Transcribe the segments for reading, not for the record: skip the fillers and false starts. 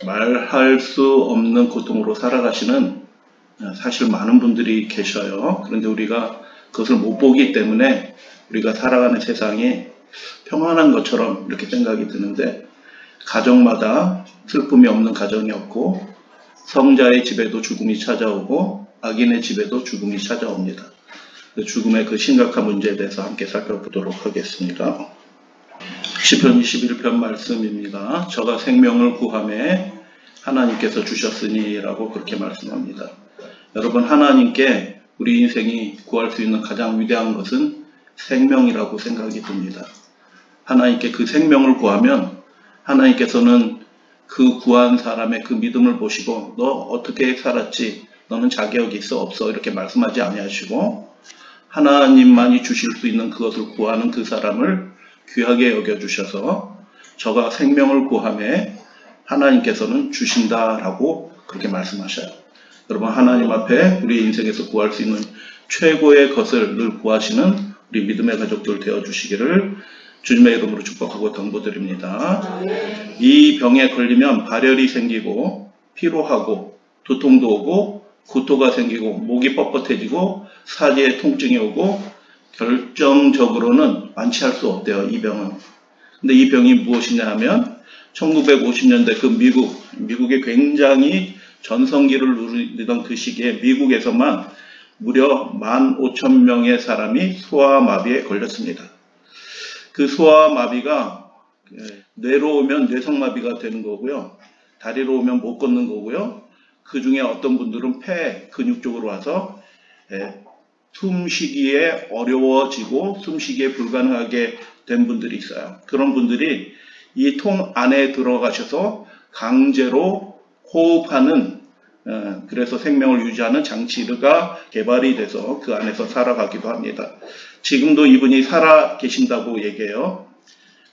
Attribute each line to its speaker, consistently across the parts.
Speaker 1: 말할 수 없는 고통으로 살아가시는 사실 많은 분들이 계셔요. 그런데 우리가 그것을 못 보기 때문에 우리가 살아가는 세상이 평안한 것처럼 이렇게 생각이 드는데, 가정마다 슬픔이 없는 가정이 없고 성자의 집에도 죽음이 찾아오고 악인의 집에도 죽음이 찾아옵니다. 죽음의 그 심각한 문제에 대해서 함께 살펴보도록 하겠습니다. 시편 21편 말씀입니다. 저가 생명을 구하매 하나님께서 주셨으니 라고 그렇게 말씀합니다. 여러분, 하나님께 우리 인생이 구할 수 있는 가장 위대한 것은 생명이라고 생각이 듭니다. 하나님께 그 생명을 구하면 하나님께서는 그 구한 사람의 그 믿음을 보시고 너 어떻게 살았지? 너는 자격이 있어 없어? 이렇게 말씀하지 아니하시고 하나님만이 주실 수 있는 그것을 구하는 그 사람을 귀하게 여겨주셔서 저가 생명을 구하매 하나님께서는 주신다라고 그렇게 말씀하셔요. 여러분, 하나님 앞에 우리 인생에서 구할 수 있는 최고의 것을 늘 구하시는 우리 믿음의 가족들 되어주시기를 주님의 이름으로 축복하고 당부드립니다. 이 병에 걸리면 발열이 생기고 피로하고 두통도 오고 구토가 생기고 목이 뻣뻣해지고 사지에 통증이 오고 결정적으로는 완치할 수 없대요, 이 병은. 근데 이 병이 무엇이냐 하면 1950년대 그 미국이 굉장히 전성기를 누리던 그 시기에 미국에서만 무려 15,000명의 사람이 소아마비에 걸렸습니다. 그 소아마비가 뇌로 오면 뇌성마비가 되는 거고요. 다리로 오면 못 걷는 거고요. 그 중에 어떤 분들은 폐 근육 쪽으로 와서 숨쉬기에 어려워지고 숨쉬기에 불가능하게 된 분들이 있어요. 그런 분들이 이 통 안에 들어가셔서 강제로 호흡하는, 그래서 생명을 유지하는 장치가 개발이 돼서 그 안에서 살아가기도 합니다. 지금도 이분이 살아 계신다고 얘기해요.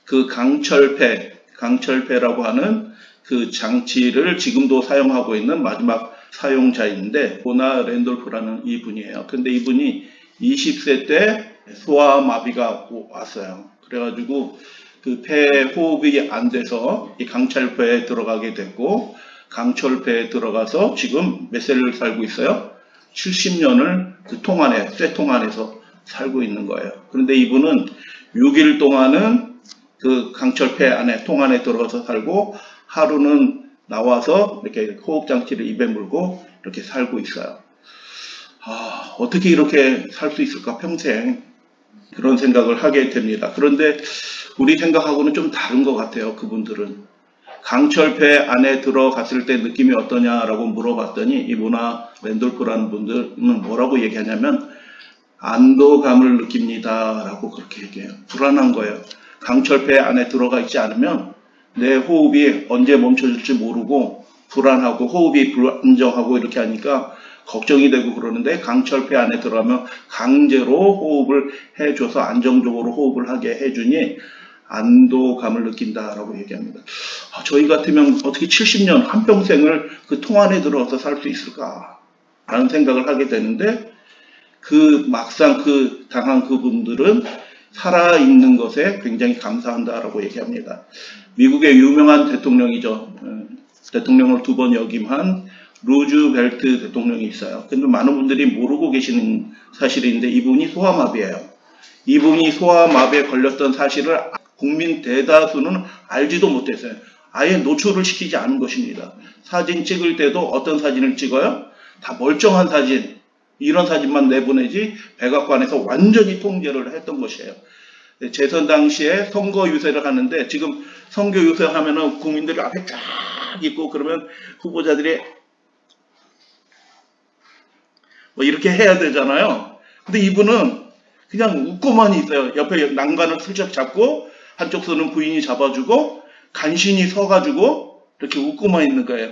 Speaker 1: 그 강철폐라고 하는 그 장치를 지금도 사용하고 있는 마지막 사용자인데 보나 랜돌프라는 이분이에요. 근데 이분이 20세 때 소아마비가 왔어요. 그래가지고 그 폐 호흡이 안 돼서 이 강철폐에 들어가게 됐고, 강철폐에 들어가서 지금 몇 세를 살고 있어요? 70년을 그 통 안에, 쇠통 안에서 살고 있는 거예요. 그런데 이분은 6일 동안은 그 강철폐 안에, 통 안에 들어가서 살고, 하루는 나와서 이렇게 호흡장치를 입에 물고 이렇게 살고 있어요. 어떻게 이렇게 살 수 있을까, 평생. 그런 생각을 하게 됩니다. 그런데 우리 생각하고는 좀 다른 것 같아요, 그분들은. 강철폐 안에 들어갔을 때 느낌이 어떠냐라고 물어봤더니 이 모나 랜돌프라는 분들은 뭐라고 얘기하냐면 안도감을 느낍니다 라고 그렇게 얘기해요. 불안한 거예요. 강철폐 안에 들어가 있지 않으면 내 호흡이 언제 멈춰질지 모르고 불안하고 호흡이 불안정하고 이렇게 하니까 걱정이 되고 그러는데, 강철폐 안에 들어가면 강제로 호흡을 해줘서 안정적으로 호흡을 하게 해주니 안도감을 느낀다라고 얘기합니다. 저희 같으면 어떻게 70년 한평생을 그 통 안에 들어가서 살 수 있을까 라는 생각을 하게 되는데, 막상 당한 그분들은 살아있는 것에 굉장히 감사한다라고 얘기합니다. 미국의 유명한 대통령이죠. 대통령을 2번 역임한 루즈벨트 대통령이 있어요. 근데 많은 분들이 모르고 계시는 사실인데 이분이 소아마비예요. 이분이 소아마비에 걸렸던 사실을 국민 대다수는 알지도 못했어요. 아예 노출을 시키지 않은 것입니다. 사진 찍을 때도 어떤 사진을 찍어요? 다 멀쩡한 사진, 이런 사진만 내보내지 백악관에서 완전히 통제를 했던 것이에요. 재선 당시에 선거 유세를 하는데, 지금 선거 유세 하면은 국민들이 앞에 쫙 있고 그러면 후보자들이 뭐 이렇게 해야 되잖아요. 근데 이분은 그냥 웃고만 있어요. 옆에 난간을 슬쩍 잡고 한쪽 손은 부인이 잡아주고 간신히 서가지고 이렇게 웃고만 있는 거예요.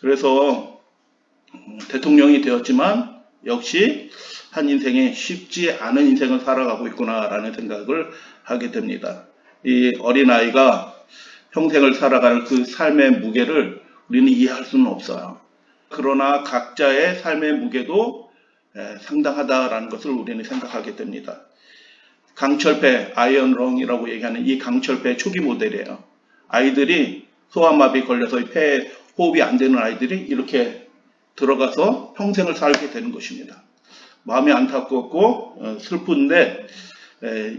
Speaker 1: 그래서 대통령이 되었지만 역시 한 인생에 쉽지 않은 인생을 살아가고 있구나라는 생각을 하게 됩니다. 이 어린아이가 평생을 살아가는 그 삶의 무게를 우리는 이해할 수는 없어요. 그러나 각자의 삶의 무게도 상당하다라는 것을 우리는 생각하게 됩니다. 강철폐, 아이언 렁이라고 얘기하는 이 강철폐 초기 모델이에요. 아이들이 소아마비 걸려서 폐에 호흡이 안 되는 아이들이 이렇게 들어가서 평생을 살게 되는 것입니다. 마음이 안타깝고 슬픈데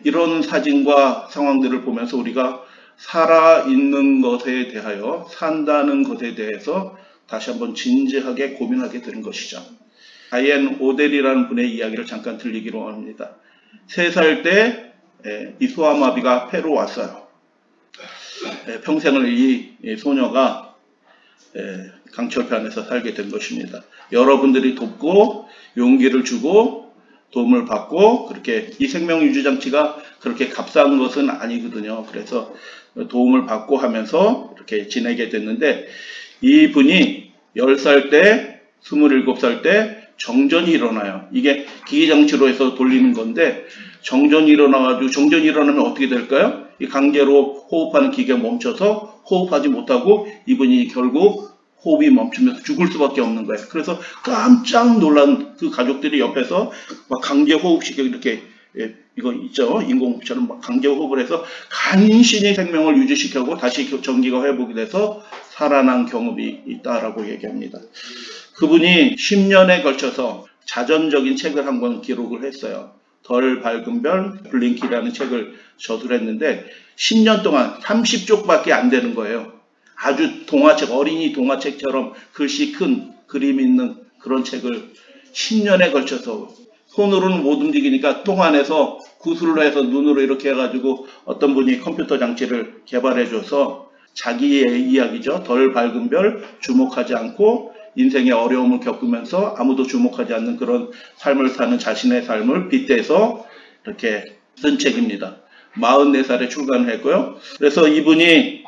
Speaker 1: 이런 사진과 상황들을 보면서 우리가 살아있는 것에 대하여 산다는 것에 대해서 다시 한번 진지하게 고민하게 되는 것이죠. 다이앤 오델이라는 분의 이야기를 잠깐 들리기로 합니다. 3살 때 이 소아마비가 폐로 왔어요. 평생을 이 소녀가 강철폐 안에서 살게 된 것입니다. 여러분들이 돕고 용기를 주고 도움을 받고 그렇게 이 생명유지장치가 그렇게 값싼 것은 아니거든요. 그래서 도움을 받고 하면서 이렇게 지내게 됐는데 이분이 10살 때 27살 때 정전이 일어나요. 이게 기계장치로 해서 돌리는 건데 정전이 일어나가지고 정전이 일어나면 어떻게 될까요? 이 강제로 호흡하는 기계가 멈춰서 호흡하지 못하고 이분이 결국 호흡이 멈추면서 죽을 수밖에 없는 거예요. 그래서 깜짝 놀란 그 가족들이 옆에서 막 강제 호흡시켜 이렇게 이거 있죠. 인공호흡처럼 막 강제 호흡을 해서 간신히 생명을 유지시켜고 다시 전기가 회복이 돼서 살아난 경험이 있다라고 얘기합니다. 그분이 10년에 걸쳐서 자전적인 책을 한 권 기록을 했어요. 덜 밝은 별, 블링키라는 책을 저술했는데 10년 동안 30쪽밖에 안 되는 거예요. 아주 동화책, 어린이 동화책처럼 글씨 큰 그림 있는 그런 책을 10년에 걸쳐서 손으로는 못 움직이니까 통 안에서 구슬로 해서 눈으로 이렇게 해가지고 어떤 분이 컴퓨터 장치를 개발해줘서 자기의 이야기죠. 덜 밝은 별, 주목하지 않고 인생의 어려움을 겪으면서 아무도 주목하지 않는 그런 삶을 사는 자신의 삶을 빗대서 이렇게 쓴 책입니다. 44살에 출간을 했고요. 그래서 이분이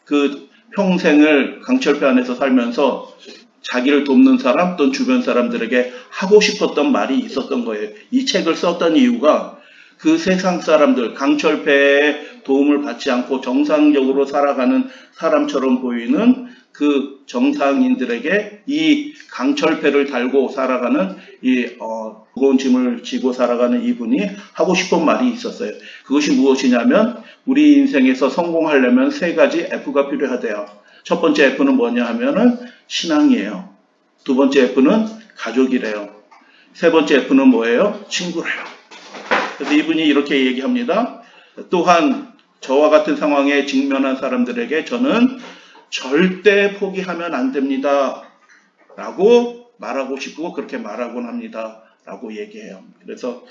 Speaker 1: 그 평생을 강철폐 안에서 살면서 자기를 돕는 사람 또는 주변 사람들에게 하고 싶었던 말이 있었던 거예요. 이 책을 썼던 이유가 그 세상 사람들, 강철폐의 도움을 받지 않고 정상적으로 살아가는 사람처럼 보이는 그 정상인들에게 이 강철폐를 달고 살아가는 이 무거운 짐을 지고 살아가는 이분이 하고 싶은 말이 있었어요. 그것이 무엇이냐면 우리 인생에서 성공하려면 3가지 F가 필요하대요. 첫 번째 F는 뭐냐 하면은 신앙이에요. 두 번째 F는 가족이래요. 세 번째 F는 뭐예요? 친구래요. 그래서 이분이 이렇게 얘기합니다. 또한 저와 같은 상황에 직면한 사람들에게 저는 절대 포기하면 안 됩니다. 라고 말하고 싶고 그렇게 말하곤 합니다. 라고 얘기해요. 그래서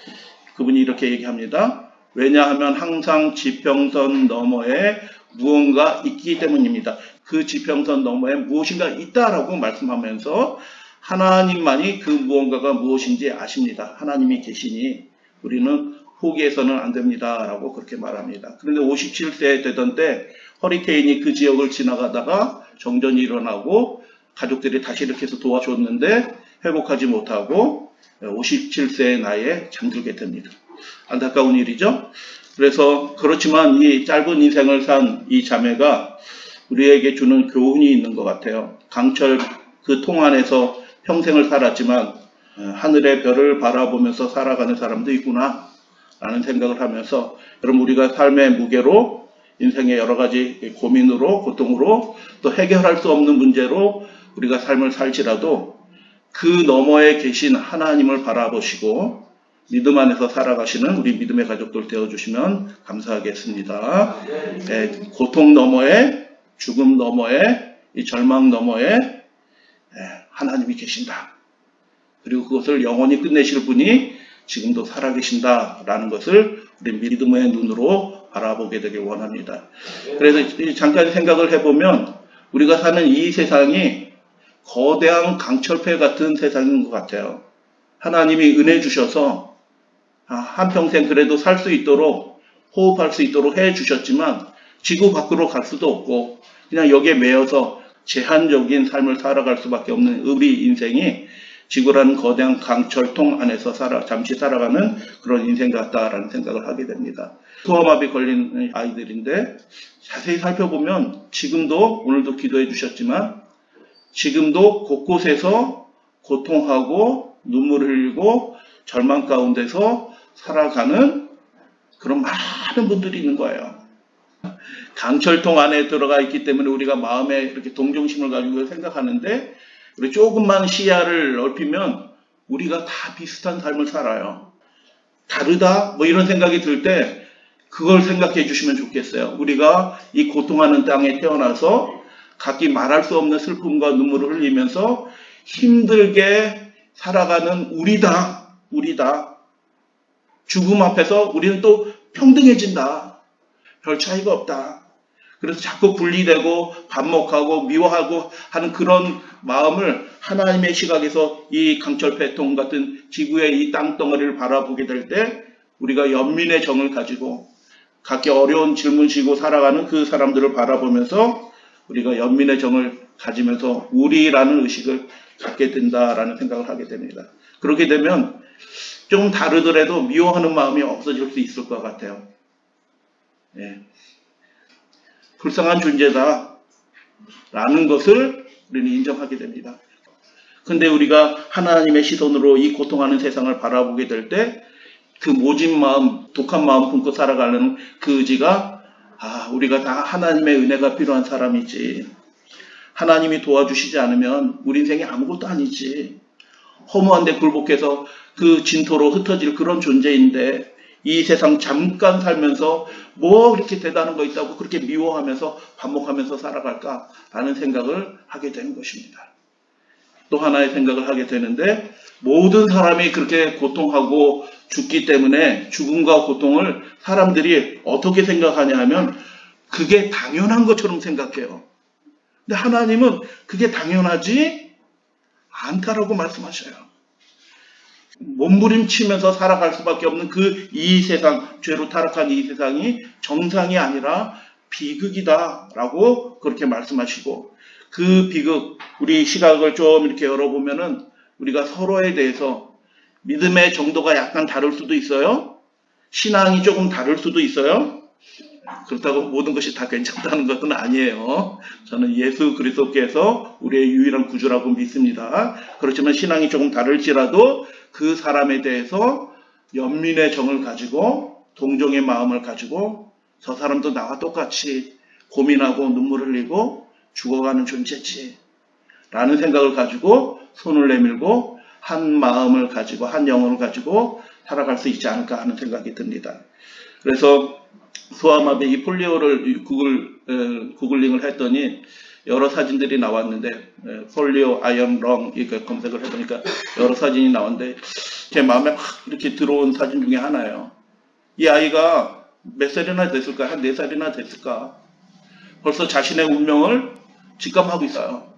Speaker 1: 그분이 이렇게 얘기합니다. 왜냐하면 항상 지평선 너머에 무언가 있기 때문입니다. 그 지평선 너머에 무엇인가 있다라고 말씀하면서 하나님만이 그 무언가가 무엇인지 아십니다. 하나님이 계시니 우리는 포기해서는 안 됩니다. 라고 그렇게 말합니다. 그런데 57세 되던 때 허리케인이 그 지역을 지나가다가 정전이 일어나고 가족들이 다시 이렇게 해서 도와줬는데 회복하지 못하고 57세의 나이에 잠들게 됩니다. 안타까운 일이죠. 그래서 그렇지만 이 짧은 인생을 산 이 자매가 우리에게 주는 교훈이 있는 것 같아요. 강철 그 통 안에서 평생을 살았지만 하늘의 별을 바라보면서 살아가는 사람도 있구나 라는 생각을 하면서 여러분 우리가 삶의 무게로 인생의 여러 가지 고민으로 고통으로 또 해결할 수 없는 문제로 우리가 삶을 살지라도 그 너머에 계신 하나님을 바라보시고 믿음 안에서 살아가시는 우리 믿음의 가족들 되어주시면 감사하겠습니다. 고통 너머에 죽음 너머에 이 절망 너머에 하나님이 계신다. 그리고 그것을 영원히 끝내실 분이 지금도 살아계신다라는 것을 우리 믿음의 눈으로 바라보게 되길 원합니다. 그래서 잠깐 생각을 해보면 우리가 사는 이 세상이 거대한 강철폐 같은 세상인 것 같아요. 하나님이 은혜 주셔서 한평생 그래도 살 수 있도록 호흡할 수 있도록 해 주셨지만 지구 밖으로 갈 수도 없고 그냥 여기에 매여서 제한적인 삶을 살아갈 수밖에 없는 우리 인생이 지구라는 거대한 강철통 안에서 잠시 살아가는 그런 인생 같다라는 생각을 하게 됩니다. 소아마비 걸린 아이들인데 자세히 살펴보면 지금도 오늘도 기도해 주셨지만 지금도 곳곳에서 고통하고 눈물을 흘리고 절망 가운데서 살아가는 그런 많은 분들이 있는 거예요. 강철통 안에 들어가 있기 때문에 우리가 마음에 이렇게 동정심을 가지고 생각하는데, 우리 조금만 시야를 넓히면 우리가 다 비슷한 삶을 살아요. 다르다? 뭐 이런 생각이 들 때 그걸 생각해 주시면 좋겠어요. 우리가 이 고통하는 땅에 태어나서 각기 말할 수 없는 슬픔과 눈물을 흘리면서 힘들게 살아가는 우리다. 죽음 앞에서 우리는 또 평등해진다. 별 차이가 없다. 그래서 자꾸 분리되고 반목하고 미워하고 하는 그런 마음을 하나님의 시각에서 이 강철폐통 같은 지구의 이 땅덩어리를 바라보게 될 때 우리가 연민의 정을 가지고 각기 어려운 질문 지고 살아가는 그 사람들을 바라보면서 우리가 연민의 정을 가지면서 우리라는 의식을 갖게 된다라는 생각을 하게 됩니다. 그렇게 되면 좀 다르더라도 미워하는 마음이 없어질 수 있을 것 같아요. 예. 불쌍한 존재다 라는 것을 우리는 인정하게 됩니다. 근데 우리가 하나님의 시선으로 이 고통하는 세상을 바라보게 될 때 그 모진 마음, 독한 마음 품고 살아가는 그 의지가 우리가 다 하나님의 은혜가 필요한 사람이지, 하나님이 도와주시지 않으면 우리 인생이 아무것도 아니지, 허무한데 굴복해서 그 진토로 흩어질 그런 존재인데 이 세상 잠깐 살면서 뭐 그렇게 대단한 거 있다고 그렇게 미워하면서 반목하면서 살아갈까라는 생각을 하게 되는 것입니다. 또 하나의 생각을 하게 되는데, 모든 사람이 그렇게 고통하고 죽기 때문에 죽음과 고통을 사람들이 어떻게 생각하냐 하면 그게 당연한 것처럼 생각해요. 근데 하나님은 그게 당연하지 않다라고 말씀하셔요. 몸부림치면서 살아갈 수밖에 없는 이 세상, 죄로 타락한 이 세상이 정상이 아니라 비극이다라고 그렇게 말씀하시고, 그 비극, 우리 시각을 좀 이렇게 열어보면은 우리가 서로에 대해서 믿음의 정도가 약간 다를 수도 있어요. 신앙이 조금 다를 수도 있어요. 그렇다고 모든 것이 다 괜찮다는 것은 아니에요. 저는 예수 그리스도께서 우리의 유일한 구주라고 믿습니다. 그렇지만 신앙이 조금 다를지라도 그 사람에 대해서 연민의 정을 가지고 동정의 마음을 가지고 저 사람도 나와 똑같이 고민하고 눈물 흘리고 죽어가는 존재지 라는 생각을 가지고 손을 내밀고 한 마음을 가지고 한 영혼을 가지고 살아갈 수 있지 않을까 하는 생각이 듭니다. 그래서 소아마비 이 폴리오를 구글링을 했더니 여러 사진들이 나왔는데, 폴리오 아이언 렁 이렇게 검색을 해보니까 여러 사진이 나왔는데 제 마음에 확 이렇게 들어온 사진 중에 하나예요. 이 아이가 몇 살이나 됐을까? 한 4살이나 됐을까? 벌써 자신의 운명을 직감하고 있어요.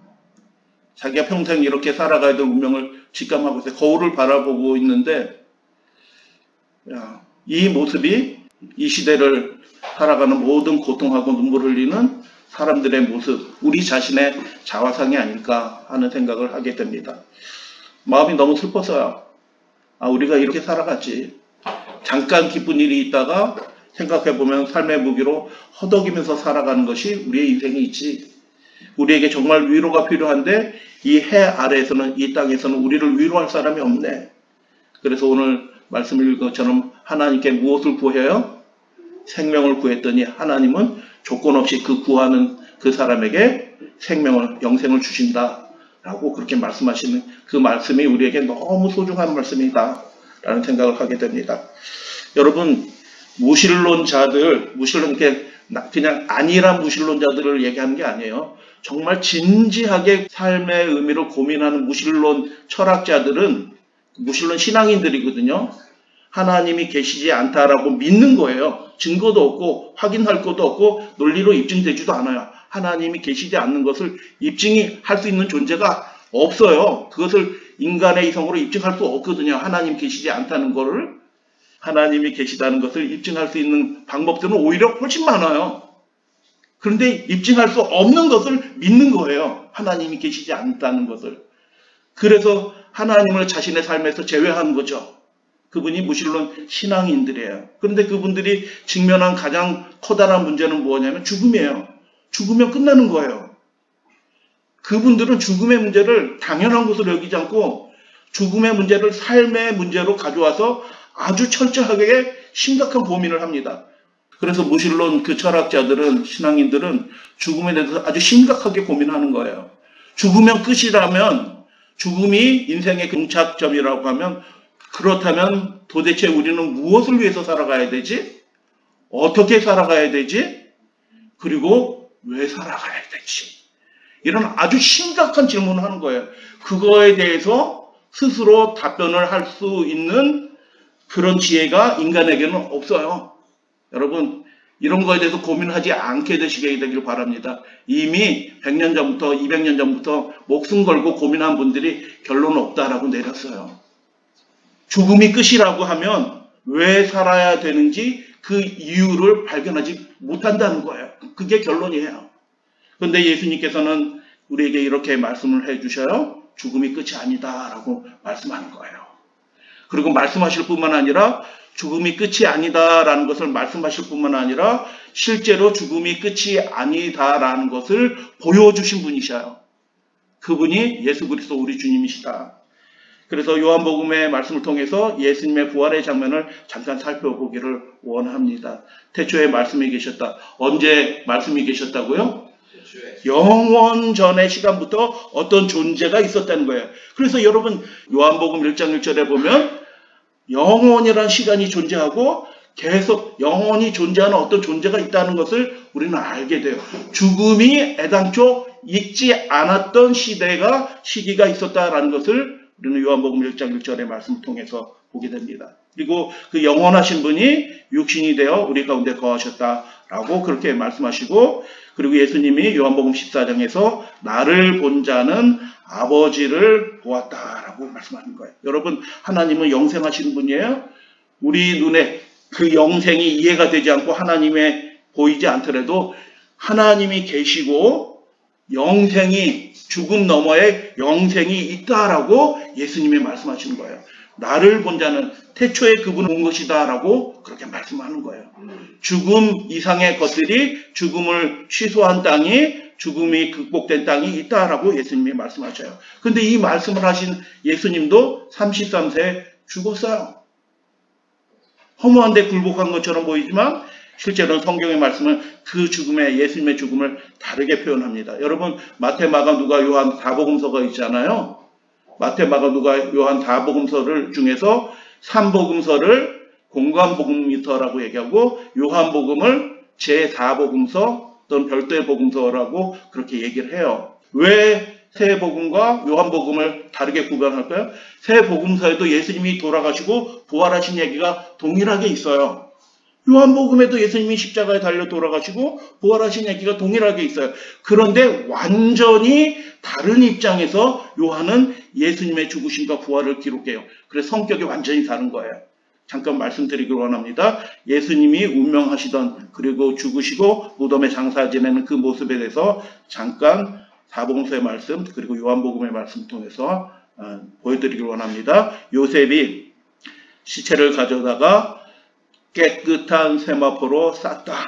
Speaker 1: 자기가 평생 이렇게 살아가야 될 운명을 직감하고 있어요. 거울을 바라보고 있는데, 이 모습이 이 시대를 살아가는 모든 고통하고 눈물 흘리는 사람들의 모습, 우리 자신의 자화상이 아닐까 하는 생각을 하게 됩니다. 마음이 너무 슬퍼서요. 우리가 이렇게 살아갔지. 잠깐 기쁜 일이 있다가 생각해보면 삶의 무기로 허덕이면서 살아가는 것이 우리의 인생이 있지. 우리에게 정말 위로가 필요한데 이 해 아래에서는, 이 땅에서는 우리를 위로할 사람이 없네. 그래서 오늘 말씀 읽은 것처럼 하나님께 무엇을 구해요? 생명을 구했더니 하나님은 조건 없이 그 구하는 그 사람에게 생명을, 영생을 주신다 라고 그렇게 말씀하시는 그 말씀이 우리에게 너무 소중한 말씀이다 라는 생각을 하게 됩니다. 여러분, 무신론자들, 그냥 안일한 무신론자들을 얘기하는 게 아니에요. 정말 진지하게 삶의 의미를 고민하는 무신론 철학자들은, 무신론 신앙인들이거든요. 하나님이 계시지 않다라고 믿는 거예요. 증거도 없고 확인할 것도 없고 논리로 입증되지도 않아요. 하나님이 계시지 않는 것을 입증할 수 있는 존재가 없어요. 그것을 인간의 이성으로 입증할 수 없거든요. 하나님 계시지 않다는 거를. 하나님이 계시다는 것을 입증할 수 있는 방법들은 오히려 훨씬 많아요. 그런데 입증할 수 없는 것을 믿는 거예요. 하나님이 계시지 않다는 것을. 그래서 하나님을 자신의 삶에서 제외하는 거죠. 그분이 무신론 신앙인들이에요. 그런데 그분들이 직면한 가장 커다란 문제는 뭐냐면 죽음이에요. 죽으면 끝나는 거예요. 그분들은 죽음의 문제를 당연한 것으로 여기지 않고 죽음의 문제를 삶의 문제로 가져와서 아주 철저하게 심각한 고민을 합니다. 그래서 무신론 그 철학자들은, 신앙인들은 죽음에 대해서 아주 심각하게 고민하는 거예요. 죽으면 끝이라면, 죽음이 인생의 종착점이라고 하면, 그렇다면 도대체 우리는 무엇을 위해서 살아가야 되지? 어떻게 살아가야 되지? 그리고 왜 살아가야 되지? 이런 아주 심각한 질문을 하는 거예요. 그거에 대해서 스스로 답변을 할 수 있는 그런 지혜가 인간에게는 없어요. 여러분, 이런 거에 대해서 고민하지 않게 되시게 되길 바랍니다. 이미 100년 전부터, 200년 전부터 목숨 걸고 고민한 분들이 결론은 없다라고 내렸어요. 죽음이 끝이라고 하면 왜 살아야 되는지 그 이유를 발견하지 못한다는 거예요. 그게 결론이에요. 그런데 예수님께서는 우리에게 이렇게 말씀을 해주셔요. 죽음이 끝이 아니다라고 말씀하는 거예요. 그리고 말씀하실 뿐만 아니라 죽음이 끝이 아니다라는 것을 말씀하실 뿐만 아니라 실제로 죽음이 끝이 아니다라는 것을 보여주신 분이셔요. 그분이 예수 그리스도 우리 주님이시다. 그래서 요한복음의 말씀을 통해서 예수님의 부활의 장면을 잠깐 살펴보기를 원합니다. 태초에 말씀이 계셨다. 언제 말씀이 계셨다고요? 영원 전의 시간부터 어떤 존재가 있었다는 거예요. 그래서 여러분 요한복음 1장 1절에 보면 영원이라는 시간이 존재하고 계속 영원히 존재하는 어떤 존재가 있다는 것을 우리는 알게 돼요. 죽음이 애당초 있지 않았던 시기가 있었다라는 것을 우리는 요한복음 1장 1절의 말씀을 통해서 보게 됩니다. 그리고 그 영원하신 분이 육신이 되어 우리 가운데 거하셨다라고 그렇게 말씀하시고, 그리고 예수님이 요한복음 14장에서 나를 본 자는 아버지를 보았다라고 말씀하는 거예요. 여러분, 하나님은 영생하시는 분이에요. 우리 눈에 그 영생이 이해가 되지 않고 하나님의 보이지 않더라도 하나님이 계시고 영생이, 죽음 너머에 영생이 있다라고 예수님이 말씀하시는 거예요. 나를 본 자는 태초에 그분을 본 것이다 라고 그렇게 말씀하는 거예요. 죽음 이상의 것들이, 죽음을 취소한 땅이, 죽음이 극복된 땅이 있다라고 예수님이 말씀하셔요. 근데 이 말씀을 하신 예수님도 33세에 죽었어요. 허무한데 굴복한 것처럼 보이지만 실제로는 성경의 말씀은 그 죽음의, 예수님의 죽음을 다르게 표현합니다. 여러분, 마태, 마가, 누가, 요한 4복음서가 있잖아요. 마태, 마가, 누가, 요한 4복음서를 중에서 3복음서를 공관복음서라고 얘기하고 요한복음을 제4복음서 또는 별도의 복음서라고 그렇게 얘기를 해요. 왜 세 복음과 요한복음을 다르게 구별할까요? 세 복음서에도 예수님이 돌아가시고 부활하신 얘기가 동일하게 있어요. 요한복음에도 예수님이 십자가에 달려 돌아가시고 부활하신 얘기가 동일하게 있어요. 그런데 완전히 다른 입장에서 요한은 예수님의 죽으심과 부활을 기록해요. 그래서 성격이 완전히 다른 거예요. 잠깐 말씀드리기로 원합니다. 예수님이 운명하시던, 그리고 죽으시고 무덤에 장사 지내는 그 모습에 대해서 잠깐 사복음서의 말씀, 그리고 요한복음의 말씀 통해서 보여드리기로 원합니다. 요셉이 시체를 가져다가 깨끗한 세마포로 쌌다.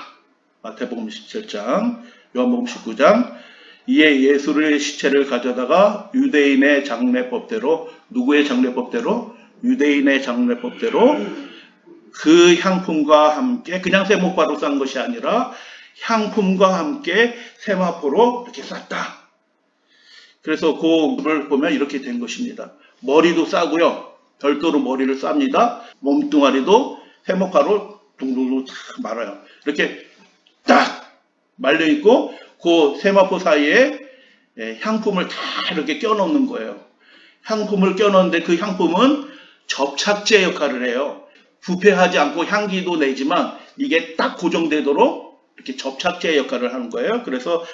Speaker 1: 마태복음 17장, 요한복음 19장. 이에 예수의 시체를 가져다가 유대인의 장례법대로, 누구의 장례법대로? 유대인의 장례법대로 그 향품과 함께, 그냥 세모파로 싼 것이 아니라 향품과 함께 세마포로 이렇게 쌌다. 그래서 그걸 보면 이렇게 된 것입니다. 머리도 싸고요. 별도로 머리를 쌉니다. 몸뚱아리도 세모파로 둥둥둥 탁 말아요. 이렇게 딱 말려있고 그 세마포 사이에 향품을 다 이렇게 껴놓는 거예요. 향품을 껴놓는데 그 향품은 접착제 역할을 해요. 부패하지 않고 향기도 내지만 이게 딱 고정되도록 이렇게 접착제 역할을 하는 거예요. 그래서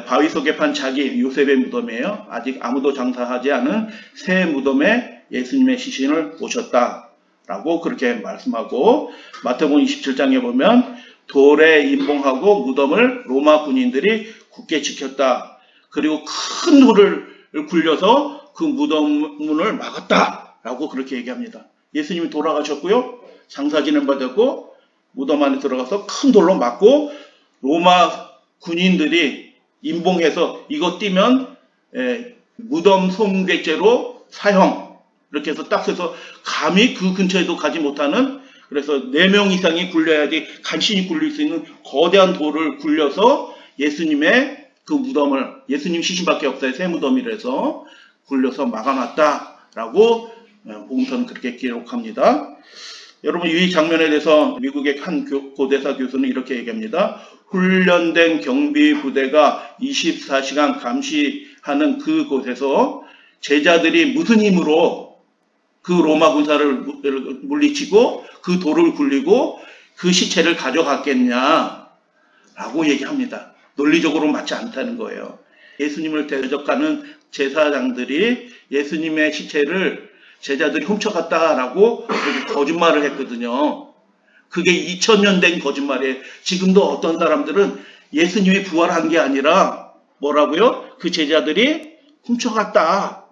Speaker 1: 바위 속에 판 자기 요셉의 무덤이에요. 아직 아무도 장사하지 않은 새 무덤에 예수님의 시신을 모셨다라고 그렇게 말씀하고, 마태복음 27장에 보면 돌에 임봉하고 무덤을 로마 군인들이 굳게 지켰다. 그리고 큰 돌을 굴려서 그 무덤 문을 막았다라고 그렇게 얘기합니다. 예수님이 돌아가셨고요. 장사 지낸 바 됐고 무덤 안에 들어가서 큰 돌로 막고, 로마 군인들이 임봉해서 이거 띄면 무덤 손괴죄로 사형, 이렇게 해서 딱 해서 감히 그 근처에도 가지 못하는 그래서 4명 이상이 굴려야지 간신히 굴릴 수 있는 거대한 돌을 굴려서 예수님의 그 무덤을, 예수님 시신밖에 없어요. 새 무덤이라서 굴려서 막아놨다라고 복음서는 그렇게 기록합니다. 여러분, 이 장면에 대해서 미국의 한 고대사 교수는 이렇게 얘기합니다. 훈련된 경비 부대가 24시간 감시하는 그곳에서 제자들이 무슨 힘으로 그 로마 군사를 물리치고 그 돌을 굴리고 그 시체를 가져갔겠냐라고 얘기합니다. 논리적으로 맞지 않다는 거예요. 예수님을 대적하는 제사장들이 예수님의 시체를 제자들이 훔쳐갔다라고 거짓말을 했거든요. 그게 2000년 된 거짓말이에요. 지금도 어떤 사람들은 예수님이 부활한 게 아니라 뭐라고요? 그 제자들이 훔쳐갔다.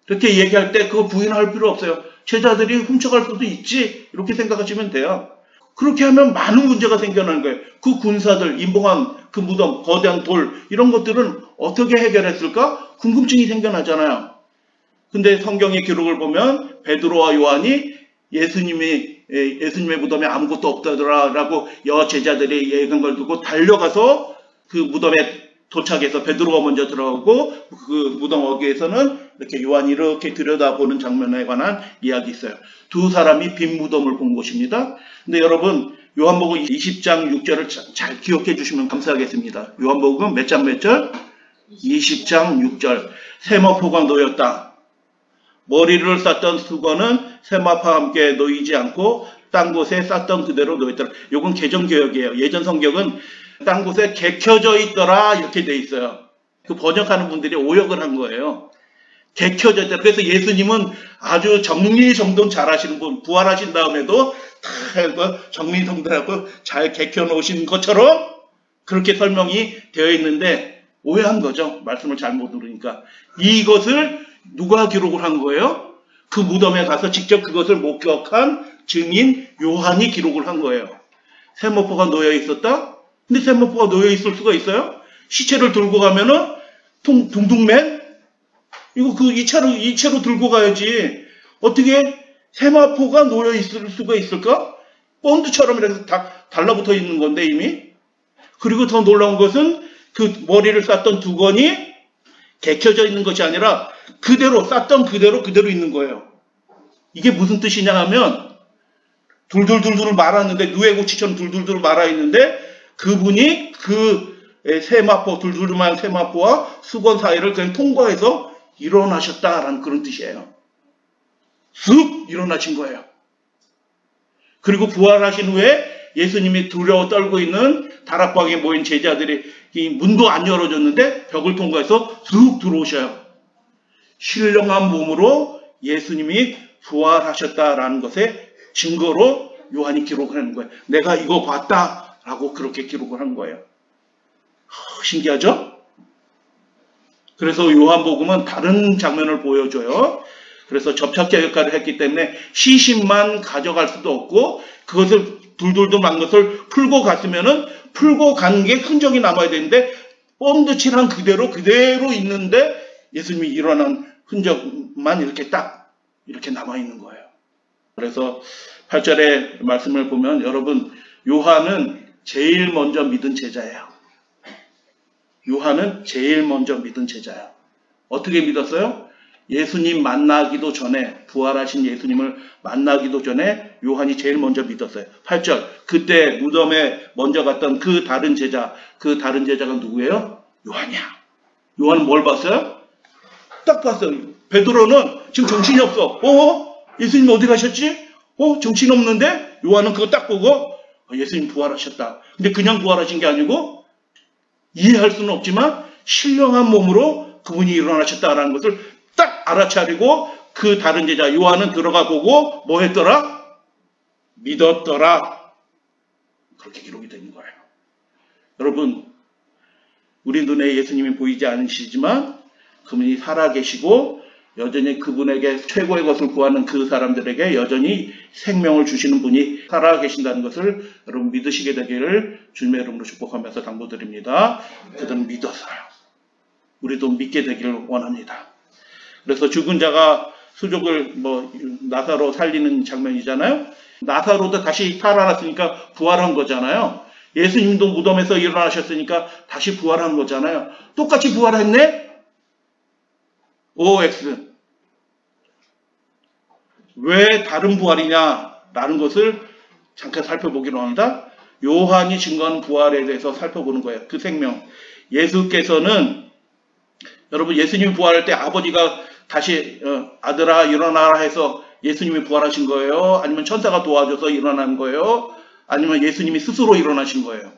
Speaker 1: 이렇게 얘기할 때 그거 부인할 필요 없어요. 제자들이 훔쳐갈 수도 있지. 이렇게 생각하시면 돼요. 그렇게 하면 많은 문제가 생겨나는 거예요. 그 군사들, 임봉한 그 무덤, 거대한 돌, 이런 것들은 어떻게 해결했을까? 궁금증이 생겨나잖아요. 근데 성경의 기록을 보면 베드로와 요한이 예수님의 무덤에 아무것도 없다더라라고 제자들이 얘기한 걸 두고 달려가서 그 무덤에 도착해서 베드로가 먼저 들어가고 그 무덤 어귀에서는 이렇게 요한이 이렇게 들여다보는 장면에 관한 이야기 있어요. 두 사람이 빈 무덤을 본 것입니다. 근데 여러분, 요한복음 20장 6절을 잘 기억해 주시면 감사하겠습니다. 요한복음 몇 장 몇 절? 20장 6절. 세마포가 놓였다. 머리를 쌌던 수건은 세마포와 함께 놓이지 않고 딴 곳에 쌌던 그대로 놓였더라. 이건 개정개혁이에요. 예전 성경은 딴 곳에 개켜져 있더라 이렇게 돼 있어요. 그 번역하는 분들이 오역을 한 거예요. 개켜져 있더라. 그래서 예수님은 아주 정리정돈 잘 하시는 분, 부활하신 다음에도 다 정리정돈하고 잘 개켜 놓으신 것처럼 그렇게 설명이 되어 있는데 오해한 거죠. 말씀을 잘못 들으니까. 이것을 누가 기록을 한 거예요? 그 무덤에 가서 직접 그것을 목격한 증인 요한이 기록을 한 거예요. 세마포가 놓여 있었다? 근데 세마포가 놓여 있을 수가 있어요? 시체를 들고 가면은 둥둥맨? 이거 이체로 들고 가야지. 어떻게 세마포가 놓여 있을 수가 있을까? 본드처럼 이렇게 달라붙어 있는 건데 이미. 그리고 더 놀라운 것은 그 머리를 쌌던 두건이 개켜져 있는 것이 아니라 그대로 쌌던 그대로 있는 거예요. 이게 무슨 뜻이냐 하면 둘둘둘둘 말았는데 누에고치처럼 둘둘둘 말아 있는데 그분이 그 세마포 둘둘만 세마포와 수건 사이를 그냥 통과해서 일어나셨다라는 그런 뜻이에요. 쑥 일어나신 거예요. 그리고 부활하신 후에 예수님이 두려워 떨고 있는 다락방에 모인 제자들이 이 문도 안 열어줬는데 벽을 통과해서 쑥 들어오셔요. 신령한 몸으로 예수님이 부활하셨다라는 것의 증거로 요한이 기록을 하는 거예요. 내가 이거 봤다라고 그렇게 기록을 한 거예요. 신기하죠? 그래서 요한복음은 다른 장면을 보여줘요. 그래서 접착제 역할을 했기 때문에 시신만 가져갈 수도 없고 그것을 둘둘둘 만 것을 풀고 갔으면은 풀고 간 게 흔적이 남아야 되는데 본드 칠한 그대로 있는데 예수님이 일어난 흔적만 이렇게 남아 있는 거예요. 그래서 8절의 말씀을 보면 여러분 요한은 제일 먼저 믿은 제자예요. 요한은 제일 먼저 믿은 제자예요. 어떻게 믿었어요? 예수님 만나기도 전에 부활하신 예수님을 만나기도 전에 요한이 제일 먼저 믿었어요. 8절 그때 무덤에 먼저 갔던 그 다른 제자가 누구예요? 요한이야. 요한은 뭘 봤어요? 딱 봤어요. 베드로는 지금 정신이 없어. 예수님 어디 가셨지? 정신없는데? 요한은 그거 딱 보고 예수님 부활하셨다. 근데 그냥 부활하신 게 아니고 이해할 수는 없지만 신령한 몸으로 그분이 일어나셨다라는 것을 딱 알아차리고 그 다른 제자 요한은 들어가 보고 뭐 했더라? 믿었더라. 그렇게 기록이 되는 거예요. 여러분, 우리 눈에 예수님이 보이지 않으시지만 그분이 살아계시고 여전히 그분에게 최고의 것을 구하는 그 사람들에게 여전히 생명을 주시는 분이 살아계신다는 것을 여러분 믿으시게 되기를 주님의 이름으로 축복하면서 당부드립니다. 그들은 믿었어요. 우리도 믿게 되기를 원합니다. 그래서 죽은 자가 수족을 나사로 살리는 장면이잖아요. 나사로도 다시 살아났으니까 부활한 거잖아요. 예수님도 무덤에서 일어나셨으니까 다시 부활한 거잖아요. 똑같이 부활했네? OX. 왜 다른 부활이냐라는 것을 잠깐 살펴보기로 합니다. 요한이 증거하는 부활에 대해서 살펴보는 거예요. 그 생명. 예수께서는 여러분 예수님이 부활할 때 아버지가 다시 아들아 일어나라 해서 예수님이 부활하신 거예요? 아니면 천사가 도와줘서 일어난 거예요? 아니면 예수님이 스스로 일어나신 거예요?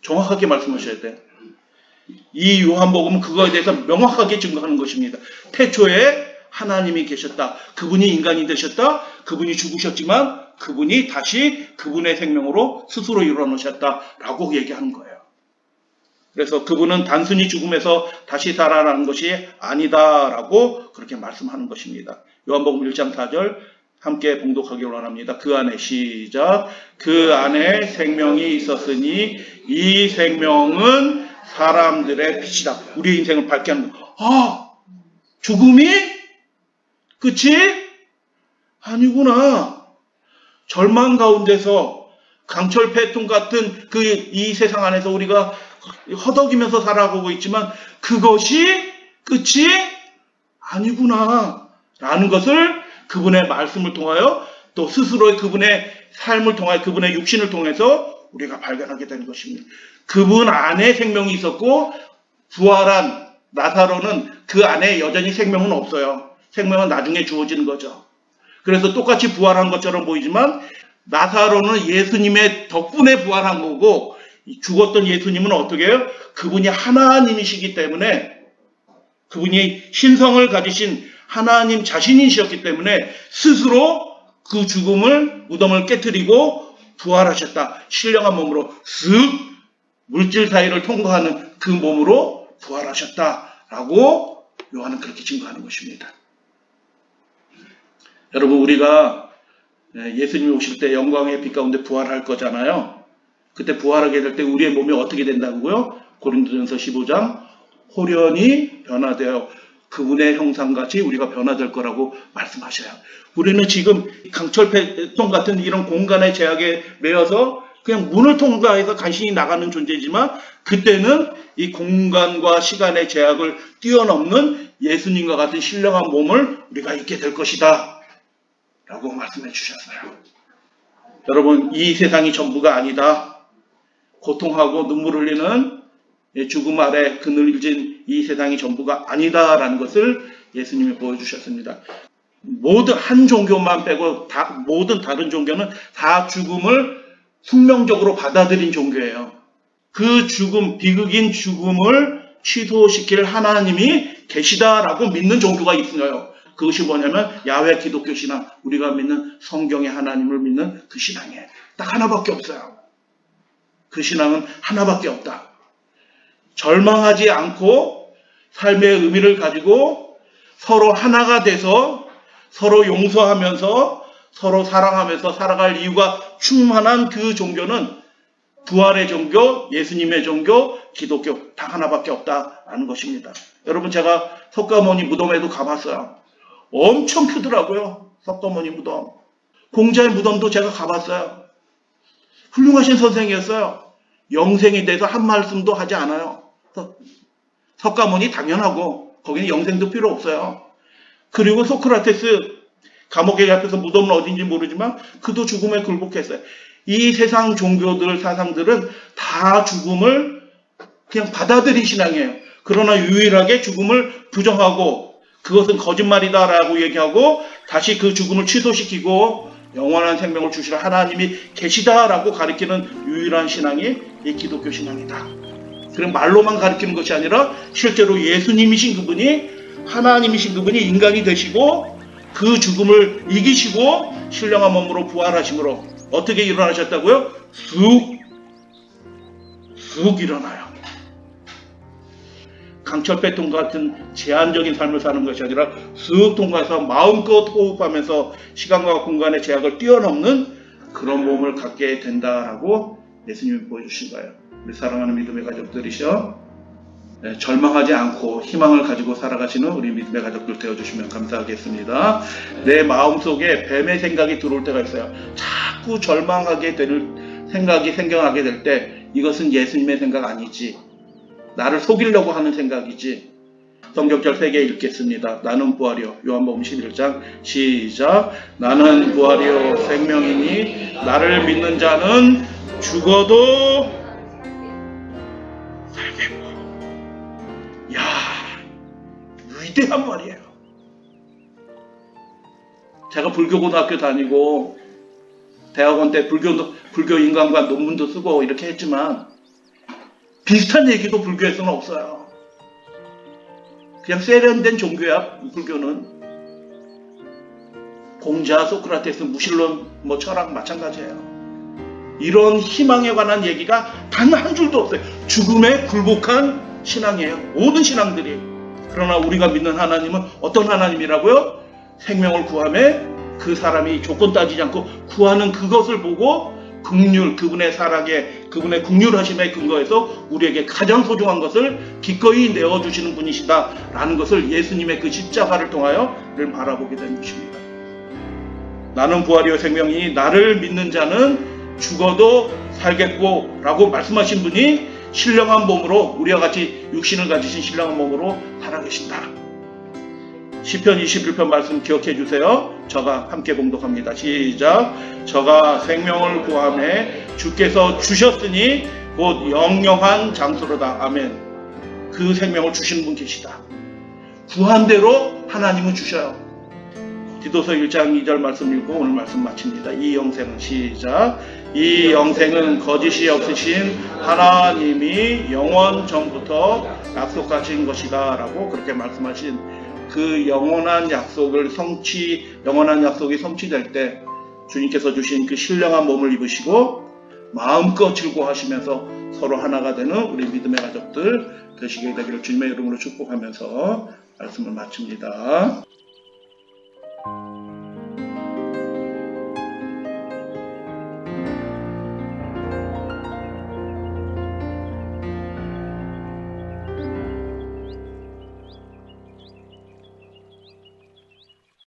Speaker 1: 정확하게 말씀하셔야 돼요. 이 요한복음은 그거에 대해서 명확하게 증거하는 것입니다. 태초에 하나님이 계셨다. 그분이 인간이 되셨다. 그분이 죽으셨지만 그분이 다시 그분의 생명으로 스스로 일어나셨다라고 얘기하는 거예요. 그래서 그분은 단순히 죽음에서 다시 살아나는 것이 아니다라고 그렇게 말씀하는 것입니다. 요한복음 1장 4절 함께 봉독하기를 원합니다. 그 안에 시작. 그 안에 생명이 있었으니 이 생명은 사람들의 빛이다. 우리의 인생을 밝게 하는 거. 아, 죽음이? 그치? 아니구나. 절망 가운데서 강철폐통 같은 이 세상 안에서 우리가 허덕이면서 살아가고 있지만 그것이 끝이 아니구나. 라는 것을 그분의 말씀을 통하여 또 스스로의 그분의 삶을 통하여 그분의 육신을 통해서 우리가 발견하게 되는 것입니다. 그분 안에 생명이 있었고 부활한 나사로는 그 안에 여전히 생명은 없어요. 생명은 나중에 주어지는 거죠. 그래서 똑같이 부활한 것처럼 보이지만 나사로는 예수님의 덕분에 부활한 거고 죽었던 예수님은 어떻게 해요? 그분이 하나님이시기 때문에 그분이 신성을 가지신 하나님 자신이셨기 때문에 스스로 그 죽음을 무덤을 깨뜨리고 부활하셨다. 신령한 몸으로 쓱 물질 사이를 통과하는 그 몸으로 부활하셨다라고 요한은 그렇게 증거하는 것입니다. 여러분 우리가 예수님이 오실 때 영광의 빛 가운데 부활할 거잖아요. 그때 부활하게 될 때 우리의 몸이 어떻게 된다고요? 고린도전서 15장 호련히 변화되어 그분의 형상같이 우리가 변화될 거라고 말씀하셔요. 우리는 지금 강철폐통 같은 이런 공간의 제약에 매여서 그냥 문을 통과해서 간신히 나가는 존재지만 그때는 이 공간과 시간의 제약을 뛰어넘는 예수님과 같은 신령한 몸을 우리가 입게 될 것이다 라고 말씀해 주셨어요. 여러분 이 세상이 전부가 아니다. 고통하고 눈물 흘리는 죽음 아래 그늘진 이 세상이 전부가 아니다라는 것을 예수님이 보여주셨습니다. 모든 한 종교만 빼고 모든 다른 종교는 다 죽음을 숙명적으로 받아들인 종교예요. 그 죽음, 비극인 죽음을 취소시킬 하나님이 계시다라고 믿는 종교가 있어요. 그것이 뭐냐면 야훼 기독교 신앙, 우리가 믿는 성경의 하나님을 믿는 그 신앙이에요. 딱 하나밖에 없어요. 그 신앙은 하나밖에 없다. 절망하지 않고 삶의 의미를 가지고 서로 하나가 돼서 서로 용서하면서 서로 사랑하면서 살아갈 이유가 충만한 그 종교는 부활의 종교, 예수님의 종교, 기독교 다 하나밖에 없다라는 것입니다. 여러분 제가 석가모니 무덤에도 가봤어요. 엄청 크더라고요. 석가모니 무덤. 공자의 무덤도 제가 가봤어요. 훌륭하신 선생이었어요. 영생에 대해서 한 말씀도 하지 않아요. 석가모니 당연하고 거기는 영생도 필요 없어요. 그리고 소크라테스 감옥에 갇혀서 무덤은 어딘지 모르지만 그도 죽음에 굴복했어요. 이 세상 종교들 사상들은 다 죽음을 그냥 받아들인 신앙이에요. 그러나 유일하게 죽음을 부정하고 그것은 거짓말이다라고 얘기하고 다시 그 죽음을 취소시키고 영원한 생명을 주시는 하나님이 계시다라고 가르치는 유일한 신앙이 이 기독교 신앙이다. 그럼 말로만 가르치는 것이 아니라 실제로 예수님이신 그분이 하나님이신 그분이 인간이 되시고 그 죽음을 이기시고 신령한 몸으로 부활하심으로 어떻게 일어나셨다고요? 쑥 일어나요. 강철폐통 같은 제한적인 삶을 사는 것이 아니라 쑥 통과해서 마음껏 호흡하면서 시간과 공간의 제약을 뛰어넘는 그런 몸을 갖게 된다라고 예수님이 보여주신 거예요. 우리 사랑하는 믿음의 가족들이시여 절망하지 않고 희망을 가지고 살아가시는 우리 믿음의 가족들 되어주시면 감사하겠습니다. 내 마음속에 뱀의 생각이 들어올 때가 있어요. 자꾸 절망하게 되는 생각이 생겨나게 될 때 이것은 예수님의 생각 아니지, 나를 속이려고 하는 생각이지. 성경절 3개 읽겠습니다. 나는 부활이요. 요한복음 11장 시작. 나는 부활이요 생명이니 나를 믿는 자는 죽어도 살겠고. 야, 위대한 말이에요. 제가 불교고등학교 다니고 대학원 때 불교 인간관 논문도 쓰고 이렇게 했지만 비슷한 얘기도 불교에서는 없어요. 그냥 세련된 종교야, 불교는. 공자, 소크라테스, 무신론, 철학 마찬가지예요. 이런 희망에 관한 얘기가 단 한 줄도 없어요. 죽음에 굴복한 신앙이에요, 모든 신앙들이. 그러나 우리가 믿는 하나님은 어떤 하나님이라고요? 생명을 구하며 그 사람이 조건 따지지 않고 구하는 그것을 보고 긍휼, 그분의 사랑에, 그분의 긍휼하심에 근거해서 우리에게 가장 소중한 것을 기꺼이 내어주시는 분이시다라는 것을 예수님의 그 십자가를 통하여 늘 바라보게 된 것입니다. 나는 부활이요 생명이니 나를 믿는 자는 죽어도 살겠고 라고 말씀하신 분이 신령한 몸으로, 우리와 같이 육신을 가지신 신령한 몸으로 살아계신다. 시편 21편 말씀 기억해 주세요. 저가 함께 봉독합니다. 시작. 저가 생명을 구하매 주께서 주셨으니 곧 영영한 장소로다. 아멘. 그 생명을 주시는 분 계시다. 구한 대로 하나님은 주셔요. 디도서 1장 2절 말씀 읽고 오늘 말씀 마칩니다. 이 영생은 시작. 이 영생은 거짓이 없으신 하나님이 영원 전부터 약속하신 것이다 라고 그렇게 말씀하신 그 영원한 약속이 성취될 때 주님께서 주신 그 신령한 몸을 입으시고 마음껏 즐거워하시면서 서로 하나가 되는 우리 믿음의 가족들 되시게 되기를 주님의 이름으로 축복하면서 말씀을 마칩니다.